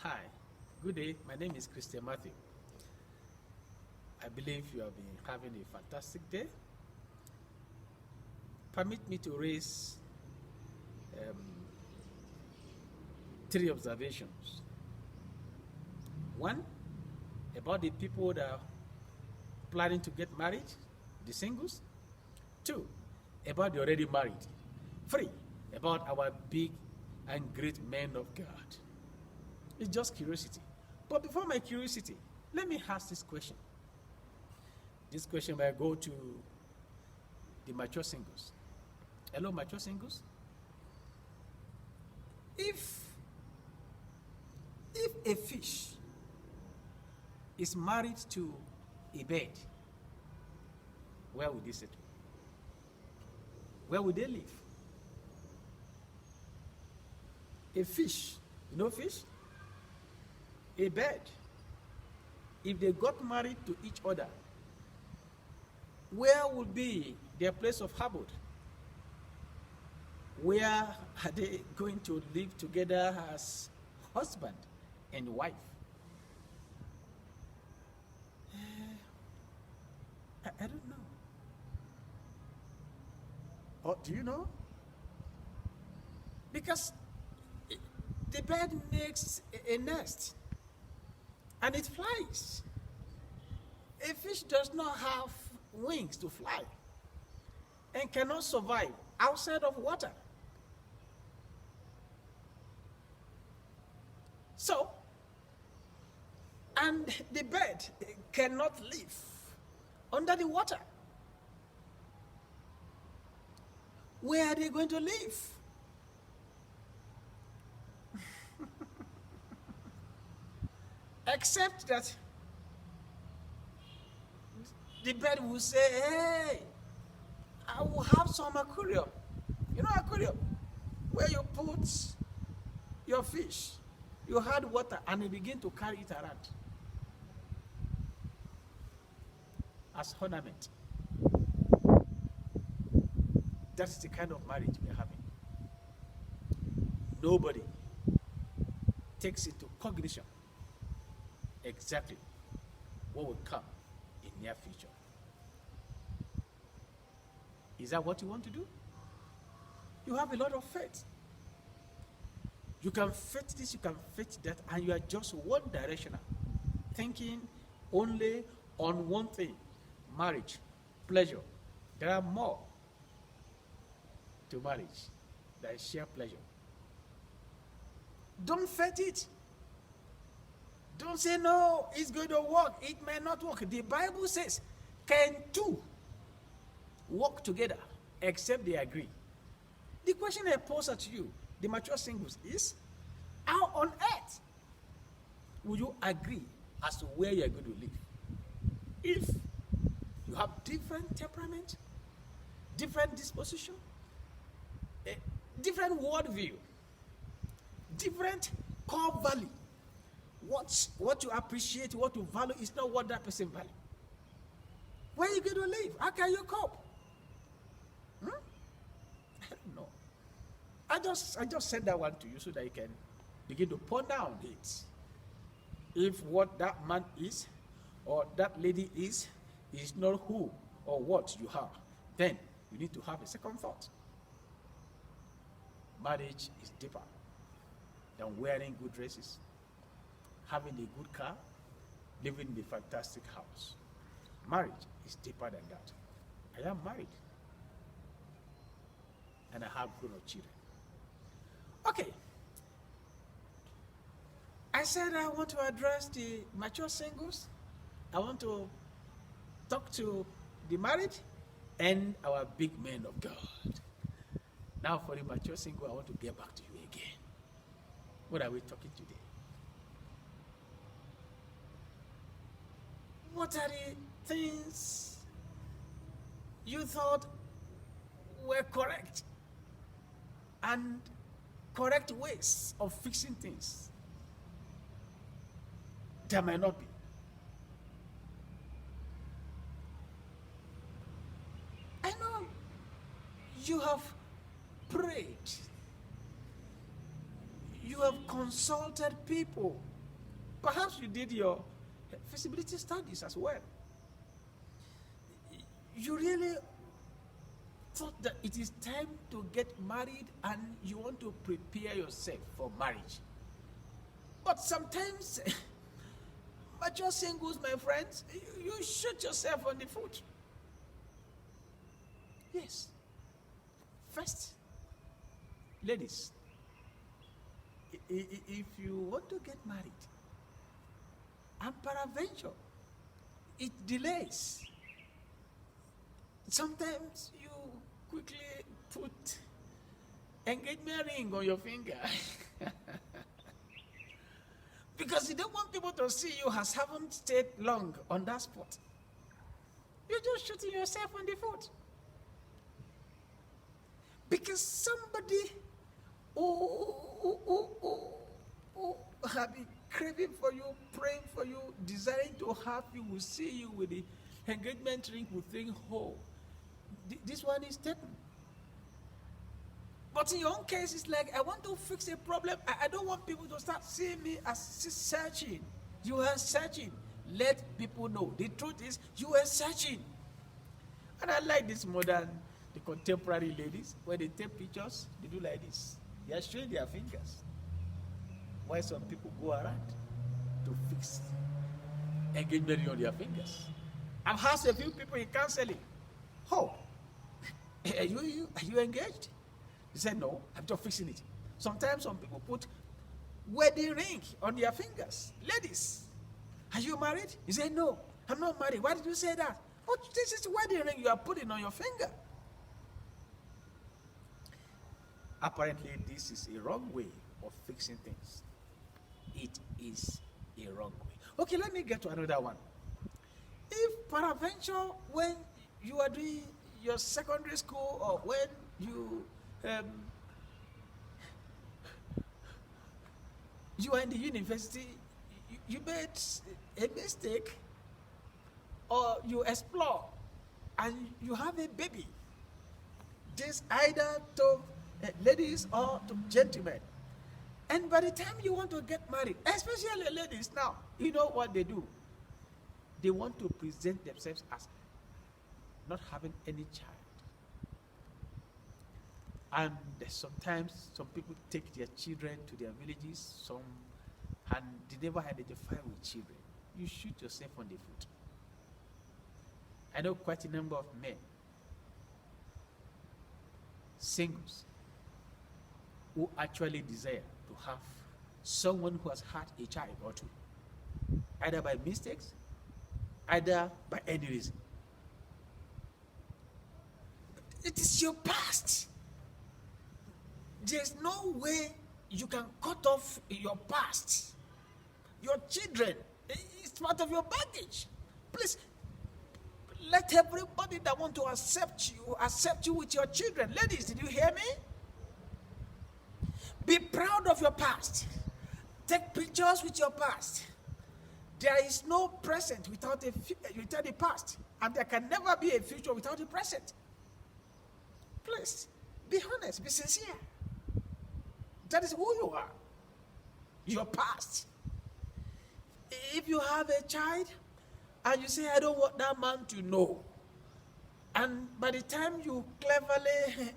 Hi, good day. My name is Christian Matthew. I believe you have been having a fantastic day. Permit me to raise um, three observations. One, about the people that are planning to get married, the singles. Two, about the already married. Three, about our big and great men of God. It's just curiosity. But before my curiosity, let me ask this question. This question will go to the mature singles. Hello, mature singles. If a fish is married to a bird, where would they settle? Where would they live? A fish, you know fish? A bird. If they got married to each other, where would be their place of abode? Where are they going to live together as husband and wife? I don't know. Or do you know? Because the bird makes a nest and it flies. A fish does not have wings to fly and cannot survive outside of water. So, and the bird cannot live under the water. Where are they going to live? Except that the bird will say, hey, I will have some aquarium. You know aquarium? Where you put your fish, you add water and you begin to carry it around as ornament. That's the kind of marriage we're having. Nobody takes into cognition exactly what will come in near future. Is that what you want to do? You have a lot of faith. You can faith this, you can faith that, and you are just one directional, thinking only on one thing: marriage, pleasure. There are more to marriage than sheer pleasure. Don't faith it. Don't say, no, it's going to work. It may not work. The Bible says, can two work together except they agree? The question I pose to you, the mature singles, is how on earth will you agree as to where you're going to live if you have different temperament, different disposition, different worldview, different core value? What you appreciate, what you value is not what that person value. Where are you going to live? How can you cope? I don't know. I just said that one to you so that you can begin to ponder on it. If what that man is or that lady is not who or what you have, then you need to have a second thought. Marriage is deeper than wearing good dresses, having a good car, living in a fantastic house. Marriage is deeper than that. I am married and I have grown-up children. Okay. I said I want to address the mature singles. I want to talk to the married and our big men of God. Now for the mature single, I want to get back to you again. What are we talking today? What are the things you thought were correct and correct ways of fixing things that might not be? I know you have prayed, You have consulted people. Perhaps you did your feasibility studies as well. You really thought that it is time to get married and you want to prepare yourself for marriage. But sometimes, mature singles, my friends, you shoot yourself on the foot. Yes. First, ladies, if you want to get married, and peradventure, it delays. Sometimes you quickly put engagement ring on your finger because you don't want people to see you as haven't stayed long on that spot. You're just shooting yourself on the foot. Because somebody who have been craving for you, praying for you, desiring to have you, will see you with the engagement ring, will think, oh, this one is taken. But in your own case, it's like, I want to fix a problem. I don't want people to start seeing me as searching. You are searching. Let people know. The truth is, you are searching. And I like this modern, the contemporary ladies, when they take pictures, they do like this. They are showing their fingers. Why some people go around to fix engagement ring on their fingers. I've asked a few people in counseling, oh, are you engaged? He said, no, I'm just fixing it. Sometimes some people put wedding ring on their fingers. Ladies, are you married? He said, no, I'm not married. Why did you say that? Oh, this is wedding ring you are putting on your finger. Apparently, this is a wrong way of fixing things. It is a wrong way. Okay, let me get to another one. If peradventure, when you are doing your secondary school or when you are in the university, you made a mistake or you explore and you have a baby. This either to ladies or to gentlemen. And by the time you want to get married, especially ladies now, you know what they do? They want to present themselves as not having any child. And sometimes some people take their children to their villages, and they never identify with children. You shoot yourself on the foot. I know quite a number of men, singles, who actually desire to have someone who has had a child or two, either by mistakes, either by any reason. It is your past. There's no way you can cut off your past. Your children, it's part of your baggage. Please, let everybody that want to accept you with your children. Ladies, did you hear me? Be proud of your past. Take pictures with your past. There is no present without the past, and there can never be a future without the present. Please, be honest, be sincere. That is who you are. Your past. If you have a child and you say, I don't want that man to know, and by the time you cleverly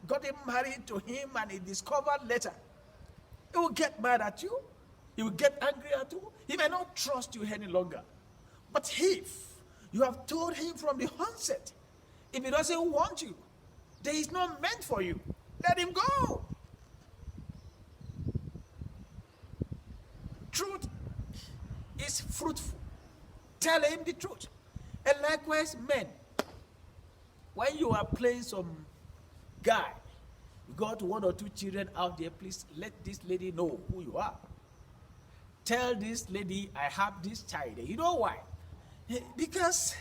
got him married to him and he discovered later, he will get mad at you. He will get angry at you. He may not trust you any longer. But if you have told him from the onset, if he doesn't want you, then he's not meant for you, let him go. Truth is fruitful. Tell him the truth. And likewise, men, when you are playing some guy, you got one or two children out there, please let this lady know who you are. Tell this lady, I have this child. You know why? Because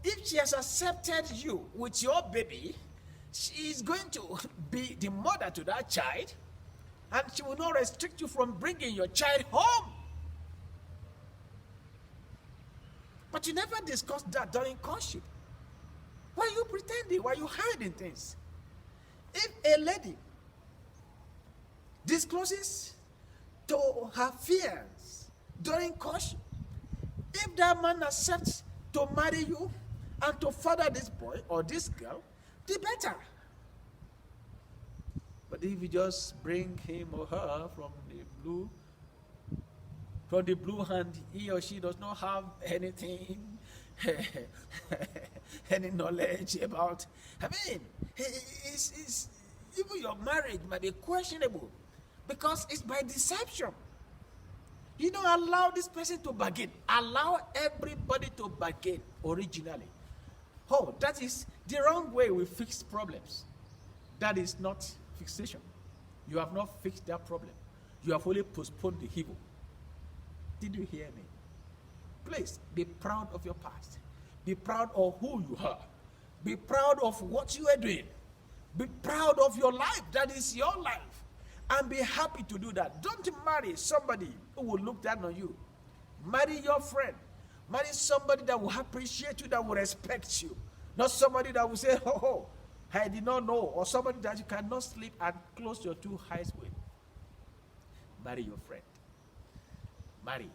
if she has accepted you with your baby, she is going to be the mother to that child, and she will not restrict you from bringing your child home. But you never discussed that during courtship. Why are you pretending? Why are you hiding things? If a lady discloses to her fears during courtship. If that man accepts to marry you and to father this boy or this girl, the better. But if you just bring him or her from the blue hand, he or she does not have anything, any knowledge about. I mean, even your marriage might be questionable because it's by deception. You don't allow this person to bargain. Allow everybody to bargain originally. Oh, that is the wrong way we fix problems. That is not fixation. You have not fixed that problem. You have only postponed the evil. Did you hear me? Please, be proud of your past. Be proud of who you are. Be proud of what you are doing. Be proud of your life. That is your life. And be happy to do that. Don't marry somebody who will look down on you. Marry your friend. Marry somebody that will appreciate you, that will respect you. Not somebody that will say, oh, I did not know. Or somebody that you cannot sleep and close your two eyes with. Marry your friend. Marry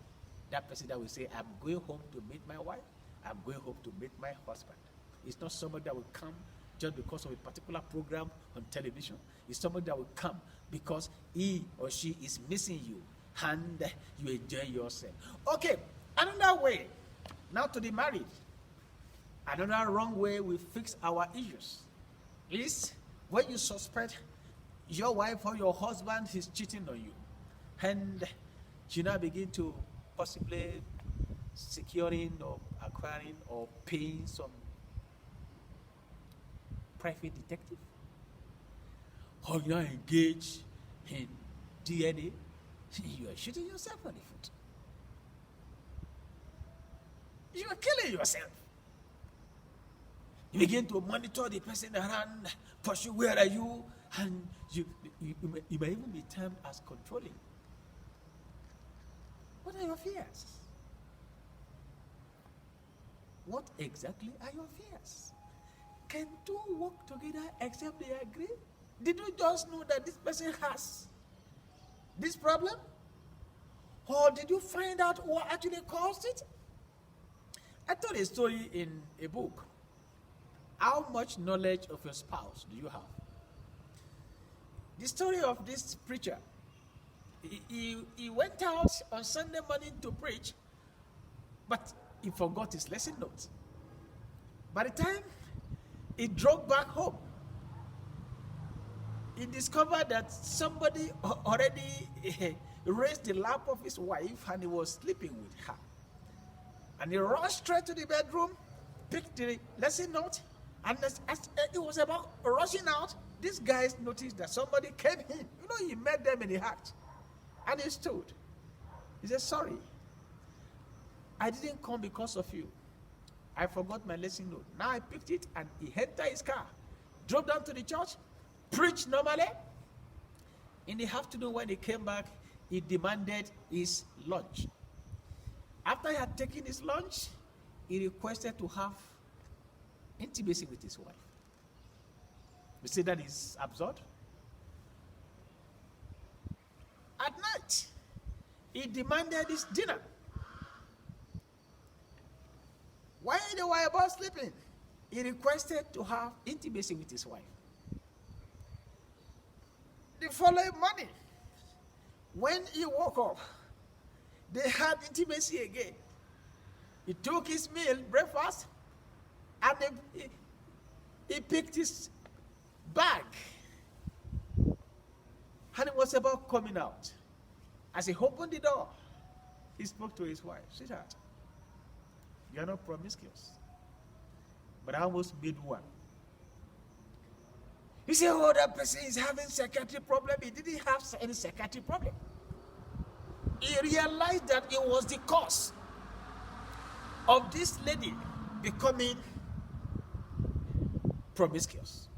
that person that will say, I'm going home to meet my wife. I'm going home to meet my husband. It's not somebody that will come just because of a particular program on television. It's somebody that will come because he or she is missing you and you enjoy yourself. Okay, another way, now to the married, another wrong way we fix our issues is when you suspect your wife or your husband is cheating on you, and you now begin to possibly securing or acquiring or paying some private detective, or you are engaged in DNA, you are shooting yourself on the foot. You are killing yourself. You begin to monitor the person around, pursue where are you, and you may even be termed as controlling. What are your fears? What exactly are your fears? Can two work together except they agree? Did you just know that this person has this problem? Or did you find out what actually caused it? I told a story in a book. How much knowledge of your spouse do you have? The story of this preacher. He went out on Sunday morning to preach, but he forgot his lesson notes. By the time he drove back home, he discovered that somebody already raised the lap of his wife and he was sleeping with her. And he rushed straight to the bedroom, picked the lesson note, and as he was about rushing out, these guys noticed that somebody came in. You know, he met them in the act. And he stood. He said, sorry, I didn't come because of you. I forgot my lesson note. Now I picked it and he entered his car, drove down to the church, preached normally. In the afternoon when he came back, he demanded his lunch. After he had taken his lunch, he requested to have intimacy with his wife. You see that is absurd? At night, he demanded his dinner. While they were about sleeping, he requested to have intimacy with his wife. The following morning, when he woke up, they had intimacy again. He took his meal, breakfast, and he picked his bag. And he was about coming out. As he opened the door, he spoke to his wife. Sweetheart, you are not promiscuous, but I almost made one. You say, oh, that person is having psychiatric problem. He didn't have any psychiatric problem. He realized that it was the cause of this lady becoming promiscuous.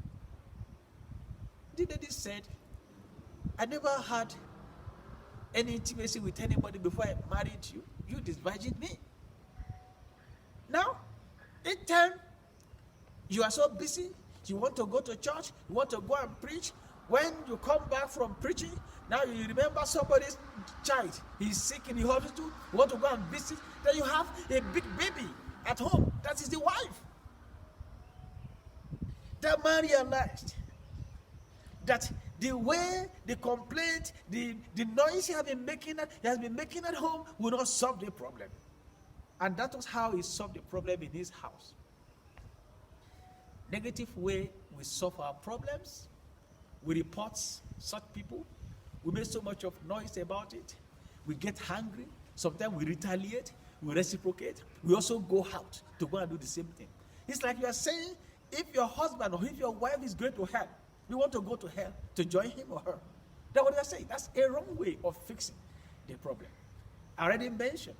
The lady said, I never had any intimacy with anybody before I married you. You disvirgined me. Now, each time you are so busy, you want to go to church, you want to go and preach. When you come back from preaching, Now you remember somebody's child, he's sick in the hospital, you want to go and visit, then you have a big baby at home. That is the wife. That man realized that the way the complaint, the noise he has been making at home will not solve the problem. And that was how he solved the problem in his house. Negative way we solve our problems. We report such people. We make so much of noise about it. We get hungry. Sometimes we retaliate. We reciprocate. We also go out to go and do the same thing. It's like you are saying, if your husband or if your wife is going to hell, you want to go to hell to join him or her. That's what they are saying. That's a wrong way of fixing the problem. I already mentioned,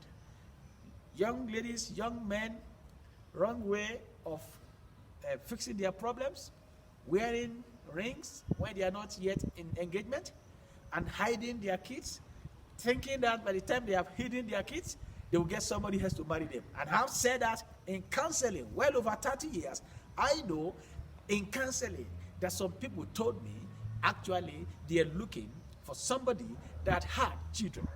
young ladies, young men, wrong way of fixing their problems, wearing rings when they are not yet in engagement, and hiding their kids, thinking that by the time they have hidden their kids, they will get somebody else to marry them. And I've said that in counseling, well over 30 years, I know in counseling that some people told me actually they are looking for somebody that had children.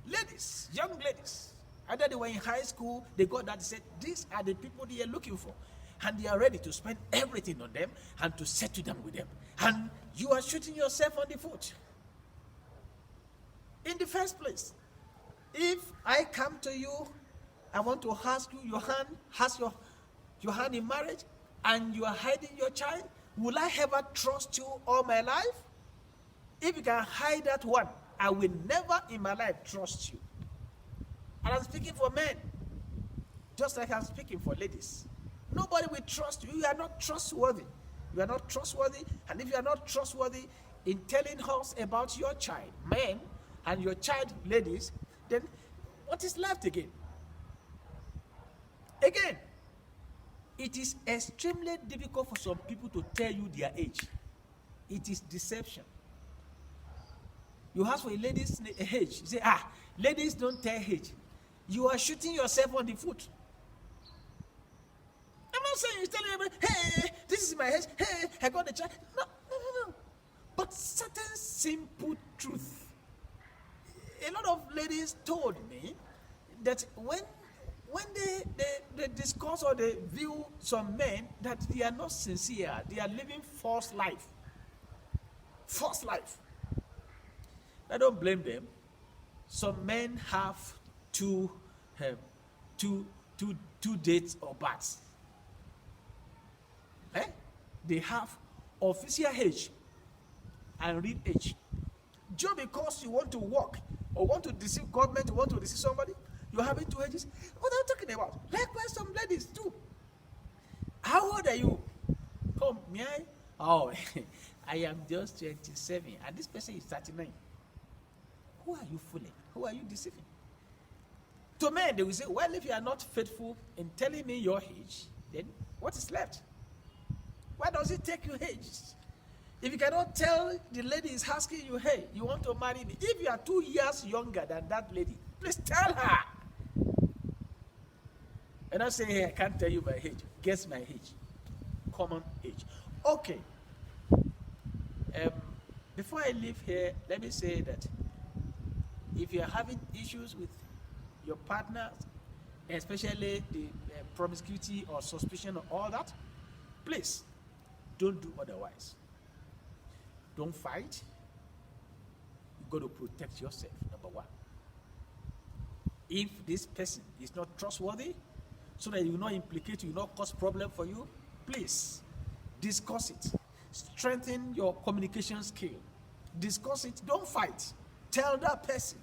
Ladies, young ladies, either they were in high school, they got that, they said, these are the people they are looking for. And they are ready to spend everything on them and to settle down with them. And you are shooting yourself on the foot. In the first place, if I come to you, I want to ask you your hand in marriage, and you are hiding your child, will I ever trust you all my life? If you can hide that one, I will never in my life trust you. And I'm speaking for men, just like I'm speaking for ladies. Nobody will trust you. You are not trustworthy. You are not trustworthy. And if you are not trustworthy in telling us about your child, men, and your child, ladies, then what is left again? Again, it is extremely difficult for some people to tell you their age. It is deception. You ask for a lady's age. You say, ladies don't tell age. You are shooting yourself on the foot. I'm not saying you're telling everybody, hey, this is my age. Hey, I got the child. No. But certain simple truth. A lot of ladies told me that when they discuss or they view some men, that they are not sincere, they are living false life. False life. I don't blame them. Some men have two dates or births. They have official age and real age. Just because you want to work or want to deceive government, or want to deceive somebody, you're having two ages. What are you talking about? Likewise, some ladies too. How old are you? Oh, me? Oh, I am just 27, and this person is 39. Who are you fooling? Who are you deceiving? To men, they will say, well, if you are not faithful in telling me your age, then what is left? Why does it take you ages? If you cannot tell the lady is asking you, hey, you want to marry me? If you are 2 years younger than that lady, please tell her. And I say, hey, I can't tell you my age. Guess my age. Common age. Okay. Before I leave here, let me say that if you are having issues with your partner, especially the promiscuity or suspicion or all that, please don't do otherwise. Don't fight. You've got to protect yourself, number one. If this person is not trustworthy, so that you will not implicate you, will not cause problem for you, please discuss it. Strengthen your communication skill. Discuss it. Don't fight. Tell that person,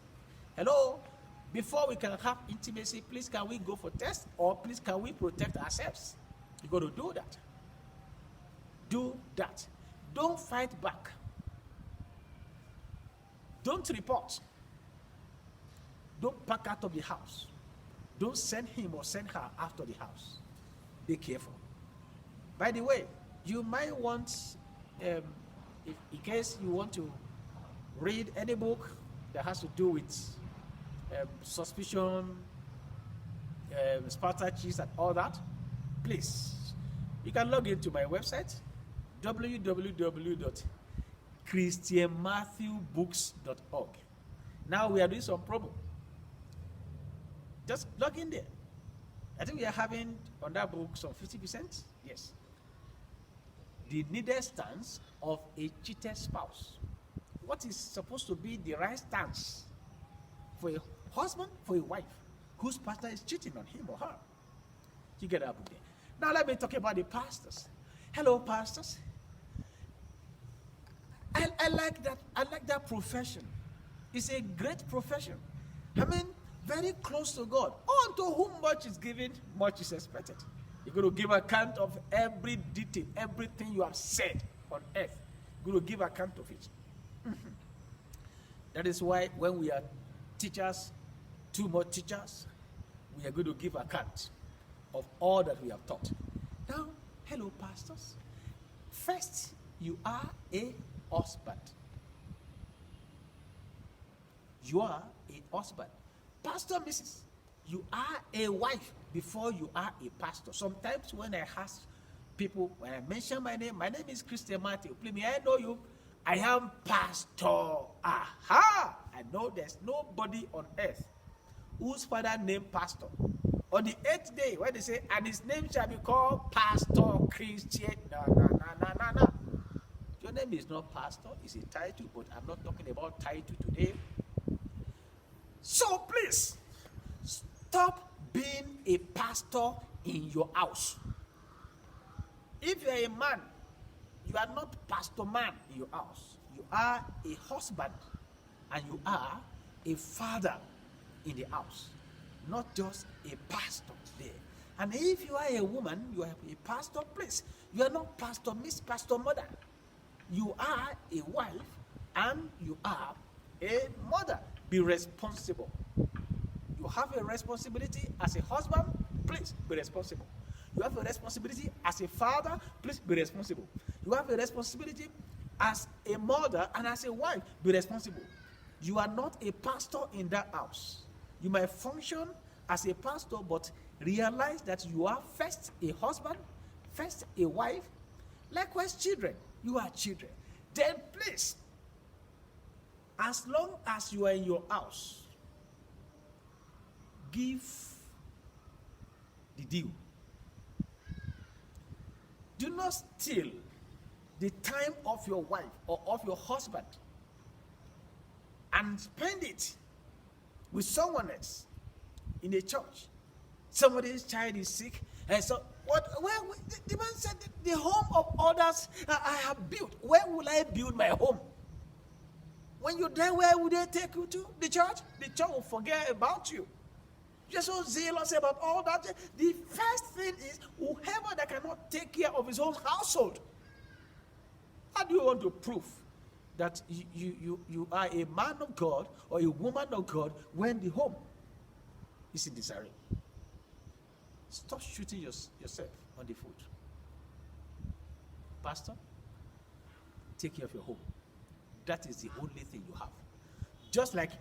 hello, before we can have intimacy, please can we go for test, or please can we protect ourselves? You got to do that. Do that. Don't fight back. Don't report. Don't pack out of the house. Don't send him or send her after the house. Be careful. By the way, you might want, if in case you want to read any book that has to do with suspicion, Spartacus and all that, please, you can log into my website, www.clergywomen.com. christianmatthewbooks.org. Now we are doing some promo. Just log in there. I think we are having on that book some 50%. Yes. The needed stance of a cheated spouse. What is supposed to be the right stance for a husband, for a wife, whose pastor is cheating on him or her? You get that book there. Now let me talk about the pastors. Hello, pastors. I like that. I like that profession. It's a great profession. I mean, very close to God. Unto whom much is given, much is expected. You're going to give account of every detail, everything you have said on earth. You're going to give account of it. That is why when we are teachers, two more teachers, we are going to give account of all that we have taught. Now, hello, pastors. First, you are a husband. You are a husband. Pastor, Mrs., you are a wife before you are a pastor. Sometimes when I ask people, when I mention my name is Christian Matthew. Please, may I know you? I am pastor. Aha! I know there's nobody on earth whose father named pastor. On the 8th day, when they say, and his name shall be called Pastor Christian. No. Your name is not pastor, it's a title, but I'm not talking about title today. So please, stop being a pastor in your house. If you're a man, you are not pastor man in your house. You are a husband and you are a father in the house, not just a pastor there. And if you are a woman, you are a pastor, please. You are not pastor miss, pastor mother. You are a wife and you are a mother. Be responsible. You have a responsibility as a husband, please be responsible. You have a responsibility as a father, please be responsible. You have a responsibility as a mother and as a wife, be responsible. You are not a pastor in that house. You might function as a pastor, but realize that you are first a husband, first a wife, likewise children. You are children. Then please, as long as you are in your house, give the due. Do not steal the time of your wife or of your husband and spend it with someone else in a church. Somebody's child is sick, and so what? The man said, "The home of others I have built. Where will I build my home? When you die, where will they take you to? The church? The church will forget about you. You're so zealous about all that. The first thing is whoever that cannot take care of his own household. How do you want to prove that you are a man of God or a woman of God when the home is in disarray? Stop shooting yourself on the foot. Pastor, take care of your home. That is the only thing you have. Just like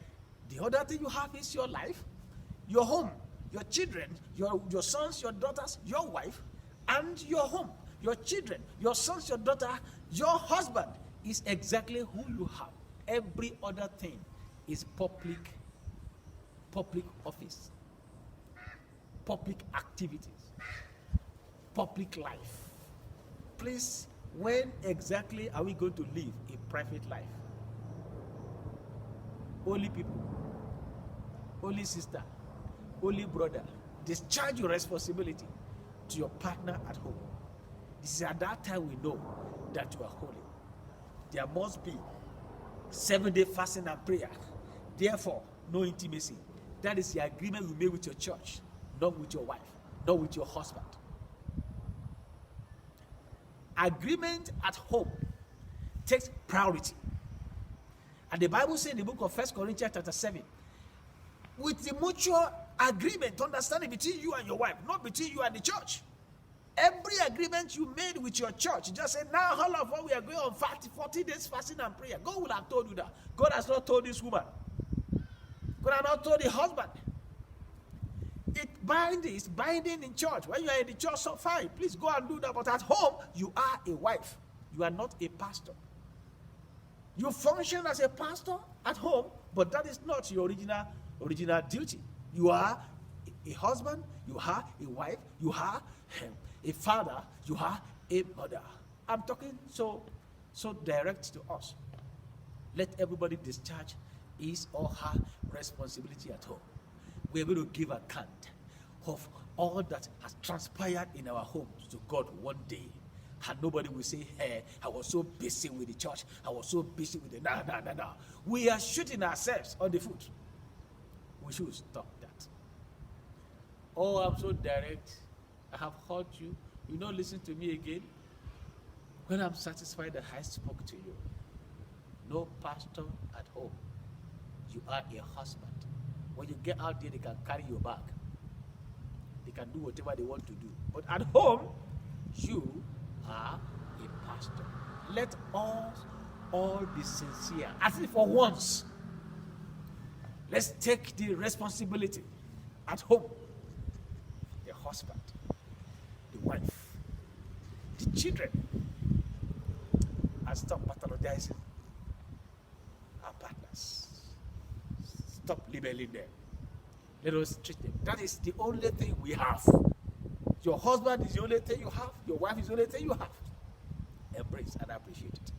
the other thing you have is your life, your home, your children, your sons, your daughters, your wife, and your home, your children, your sons, your daughter, your husband is exactly who you have. Every other thing is public office, public activities, public life. Please, when exactly are we going to live a private life? Holy people, holy sister, holy brother, discharge your responsibility to your partner at home. This is at that time we know that you are holy. There must be 7-day fasting and prayer. Therefore, no intimacy. That is the agreement you made with your church, not with your wife, not with your husband. Agreement at home takes priority. And the Bible says in the book of 1 Corinthians chapter 7, with the mutual agreement, understanding between you and your wife, not between you and the church. Every agreement you made with your church, you just say, now all of us, we are going on 40 days fasting and prayer. God will have told you that. God has not told this woman. God has not told the husband. It's binding in church. When you are in the church, so fine, please go and do that. But at home, you are a wife. You are not a pastor. You function as a pastor at home, but that is not your original duty. You are a husband, you are a wife, you are a father, you are a mother. I'm talking so direct to us. Let everybody discharge his or her responsibility at home. We are going to give account of all that has transpired in our homes to God one day. And nobody will say, hey, I was so busy with the church. I was so busy with the no. We are shooting ourselves on the foot. We should stop that. Oh, I'm so direct. I have heard you. You don't listen to me again. When I'm satisfied that I spoke to you. No pastor at home. You are a husband. When you get out there, they can carry your bag. They can do whatever they want to do. But at home, you are a pastor. Let us all be sincere, as if for once. Let's take the responsibility at home. The husband, the wife, the children, and stop pathologizing our partners. Stop labeling them. Let us treat them. That is the only thing we have. Your husband is the only thing you have. Your wife is the only thing you have. Embrace and appreciate it.